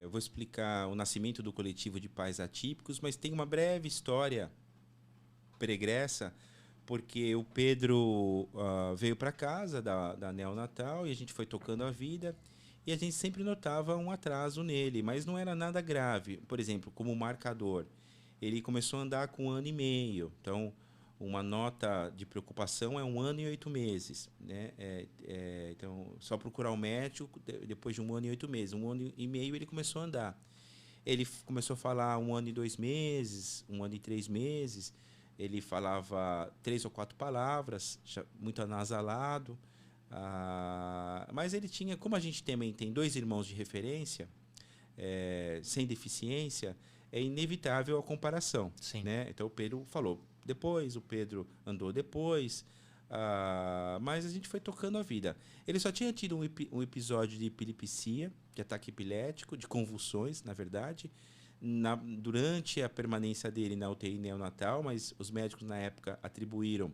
Eu vou explicar o nascimento do coletivo de pais atípicos, mas tem uma breve história pregressa, porque o Pedro veio para casa da neonatal e a gente foi tocando a vida e a gente sempre notava um atraso nele, mas não era nada grave. Por exemplo, como marcador, ele começou a andar com 1 ano e meio, então uma nota de preocupação é 1 ano e 8 meses, né? Então, só procurar o médico depois de 1 ano e 8 meses. 1 ano e meio ele começou a andar. Ele começou a falar 1 ano e 2 meses, 1 ano e 3 meses. Ele falava 3 ou 4 palavras, muito anasalado. Mas ele tinha, como a gente também tem 2 irmãos de referência, sem deficiência, é inevitável a comparação. Sim. Né? Então o Pedro falou depois, o Pedro andou depois. Mas a gente foi tocando a vida. Ele só tinha tido um episódio de epilepsia, de ataque epilético, de convulsões, na verdade, durante a permanência dele na UTI neonatal, mas os médicos na época atribuíram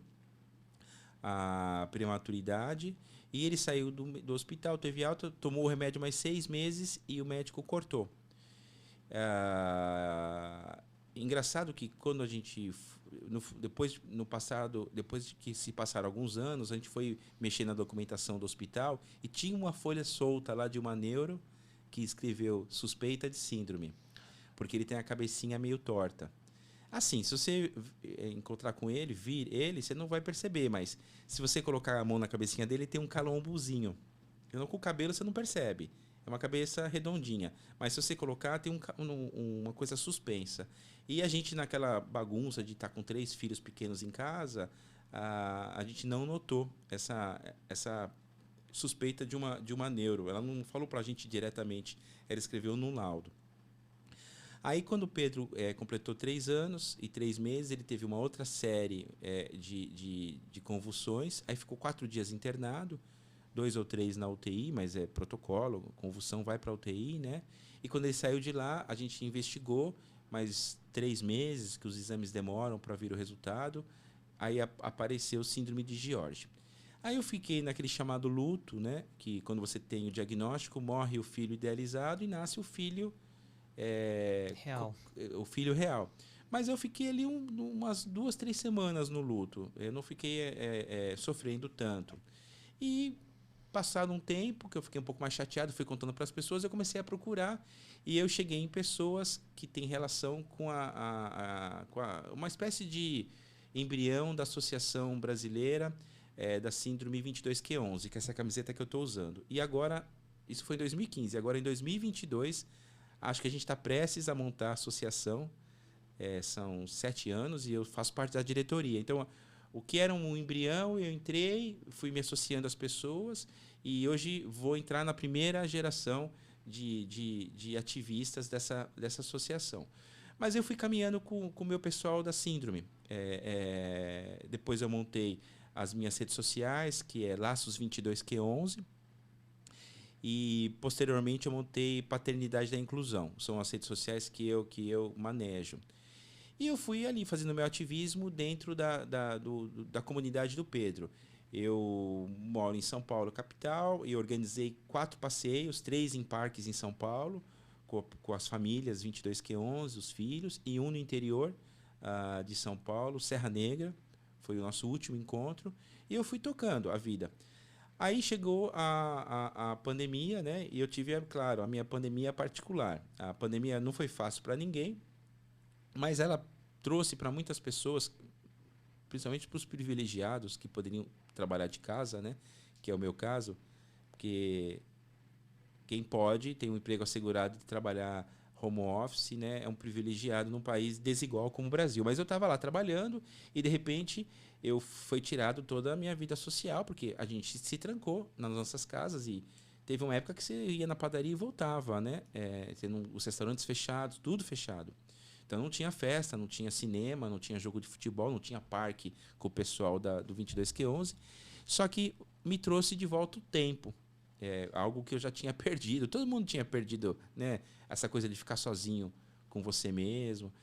a prematuridade e ele saiu do hospital, teve alta, tomou o remédio mais 6 meses e o médico cortou. Engraçado que quando a gente depois de que se passaram alguns anos, a gente foi mexer na documentação do hospital e tinha uma folha solta lá de uma neuro que escreveu suspeita de síndrome, porque ele tem a cabecinha meio torta. Assim, se você encontrar com ele, vir ele, você não vai perceber, mas se você colocar a mão na cabecinha dele, tem um calombozinho. Então, com o cabelo você não percebe. É uma cabeça redondinha. Mas se você colocar, tem uma coisa suspensa. E a gente, naquela bagunça de estar com 3 filhos pequenos em casa, a gente não notou essa suspeita de uma neuro. Ela não falou pra gente diretamente, ela escreveu num laudo. Aí, quando o Pedro completou 3 anos e 3 meses, ele teve uma outra série de convulsões. Aí ficou 4 dias internado, 2 ou 3 na UTI, mas é protocolo, convulsão vai para a UTI, né? E quando ele saiu de lá, a gente investigou, mas 3 meses, que os exames demoram para vir o resultado, aí apareceu síndrome de George. Aí eu fiquei naquele chamado luto, né? Que quando você tem o diagnóstico, morre o filho idealizado e nasce o filho Real. o filho real. Mas eu fiquei ali umas 2, 3 semanas no luto. Eu não fiquei sofrendo tanto. E passado um tempo, que eu fiquei um pouco mais chateado, fui contando para as pessoas, eu comecei a procurar e eu cheguei em pessoas que têm relação com uma espécie de embrião da Associação Brasileira da Síndrome 22q11, que é essa camiseta que eu estou usando. E agora, isso foi em 2015, agora em 2022, acho que a gente está prestes a montar a associação. São 7 anos e eu faço parte da diretoria. Então, o que era um embrião, eu entrei, fui me associando às pessoas e hoje vou entrar na primeira geração de ativistas dessa associação. Mas eu fui caminhando com o meu pessoal da síndrome. Depois eu montei as minhas redes sociais, que é Laços 22q11. E posteriormente eu montei Paternidade da Inclusão. São as redes sociais que eu manejo. E eu fui ali fazendo meu ativismo dentro da comunidade do Pedro. Eu moro em São Paulo, capital, e organizei 4 passeios, 3 em parques em São Paulo, com as famílias 22q11, os filhos, e um no interior de São Paulo, Serra Negra. Foi o nosso último encontro. E eu fui tocando a vida. Aí chegou a pandemia, né? E eu tive, claro, a minha pandemia particular. A pandemia não foi fácil para ninguém, mas ela trouxe para muitas pessoas, principalmente para os privilegiados que poderiam trabalhar de casa, né? Que é o meu caso, porque quem pode tem um emprego assegurado de trabalhar home office, né? É um privilegiado num país desigual como o Brasil. Mas eu estava lá trabalhando e de repente eu fui tirado toda a minha vida social, porque a gente se trancou nas nossas casas e teve uma época que você ia na padaria e voltava, né? Tendo os restaurantes fechados, tudo fechado. Então não tinha festa, não tinha cinema, não tinha jogo de futebol, não tinha parque com o pessoal do 22q11. Só que me trouxe de volta o tempo. Algo que eu já tinha perdido. Todo mundo tinha perdido, né? Essa coisa de ficar sozinho com você mesmo.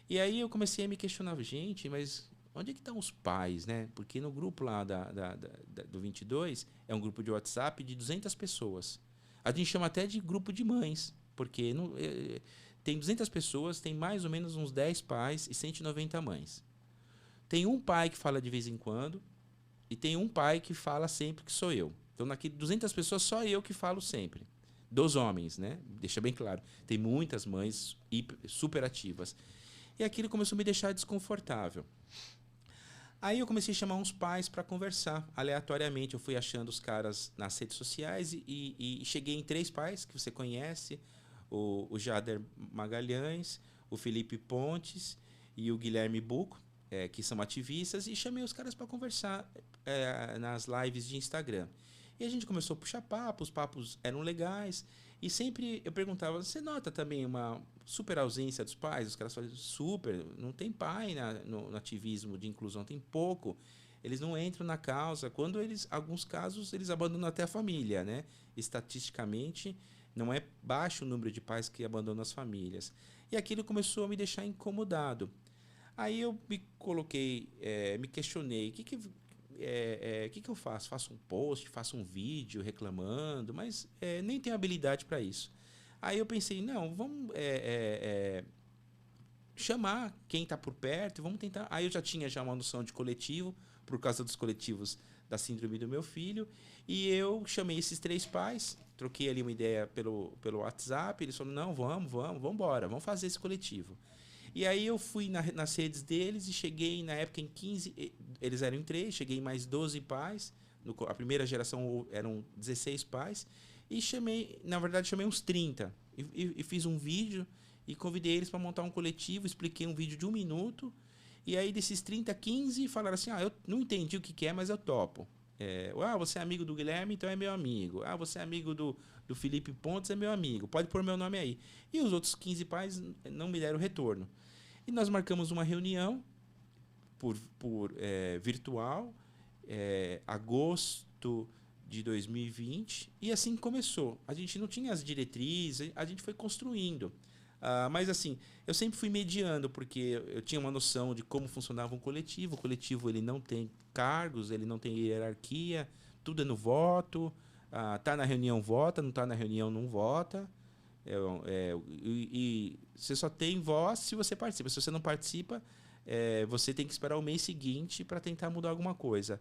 E aí eu comecei a me questionar, gente, mas onde é que estão os pais, né? Porque no grupo lá do 22 é um grupo de WhatsApp de 200 pessoas. A gente chama até de grupo de mães, porque tem 200 pessoas, tem mais ou menos uns 10 pais e 190 mães. Tem um pai que fala de vez em quando e tem um pai que fala sempre, que sou eu. Então, naqui 200 pessoas, só eu que falo sempre. Dos homens, né? Deixa bem claro. Tem muitas mães super ativas. E aquilo começou a me deixar desconfortável. Aí eu comecei a chamar uns pais para conversar. Aleatoriamente, eu fui achando os caras nas redes sociais e cheguei em 3 pais que você conhece. O Jader Magalhães, o Felipe Pontes e o Guilherme Buco, que são ativistas, e chamei os caras para conversar nas lives de Instagram. E a gente começou a puxar papo, os papos eram legais. E sempre eu perguntava, você nota também uma super ausência dos pais? Os caras falavam, super, não tem pai no ativismo de inclusão, tem pouco. Eles não entram na causa. Quando alguns casos, eles abandonam até a família, né? Estatisticamente, não é baixo o número de pais que abandonam as famílias. E aquilo começou a me deixar incomodado. Aí eu me coloquei, me questionei, o que eu faço? Faço um post, faço um vídeo reclamando, mas nem tenho habilidade para isso. Aí eu pensei, não, vamos chamar quem está por perto e vamos tentar. Aí eu já tinha uma noção de coletivo, por causa dos coletivos da síndrome do meu filho, e eu chamei esses 3 pais, troquei ali uma ideia pelo WhatsApp, eles falaram, não, vamos embora, vamos fazer esse coletivo. E aí eu fui nas redes deles e cheguei, na época, em 15... Eles eram em 3, cheguei em mais 12 pais. A primeira geração eram 16 pais. E na verdade, chamei uns 30. E fiz um vídeo e convidei eles para montar um coletivo. Expliquei um vídeo de 1 minuto. E aí, desses 30, 15 falaram assim, eu não entendi o que é, mas eu topo. Você é amigo do Guilherme, então é meu amigo. Você é amigo do Felipe Pontes, é meu amigo. Pode pôr meu nome aí. E os outros 15 pais não me deram retorno. E nós marcamos uma reunião por virtual, agosto de 2020, e assim começou. A gente não tinha as diretrizes, a gente foi construindo. Mas assim, eu sempre fui mediando, porque eu tinha uma noção de como funcionava um coletivo. O coletivo ele não tem cargos, ele não tem hierarquia, tudo é no voto. Tá na reunião, vota, não tá na reunião, não vota. E você só tem voz se você participa. Se você não participa, você tem que esperar o mês seguinte para tentar mudar alguma coisa.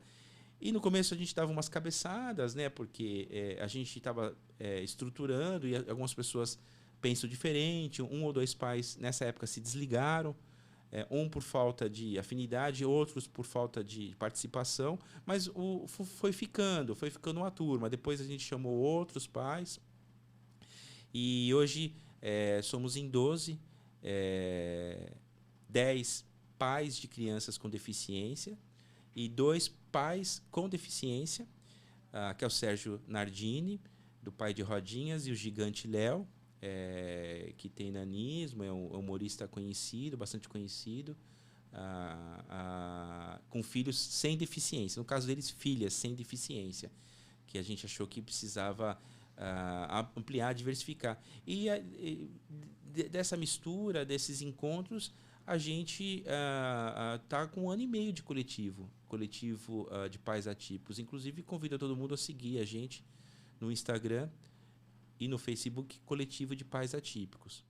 E no começo a gente dava umas cabeçadas, né? Porque a gente estava estruturando e algumas pessoas pensam diferente. 1 ou 2 pais nessa época se desligaram. Um por falta de afinidade, outros por falta de participação. Mas foi ficando uma turma. Depois a gente chamou outros pais. E hoje somos em 12, 10 pais de crianças com deficiência e 2 pais com deficiência, que é o Sérgio Nardini, do Pai de Rodinhas, e o Gigante Léo, que tem nanismo, é um humorista conhecido, bastante conhecido, com filhos sem deficiência. No caso deles, filhas sem deficiência, que a gente achou que precisava ampliar, diversificar. E dessa mistura, desses encontros, a gente está com 1 ano e meio de coletivo de pais atípicos. Inclusive, convido todo mundo a seguir a gente no Instagram e no Facebook, Coletivo de Pais Atípicos.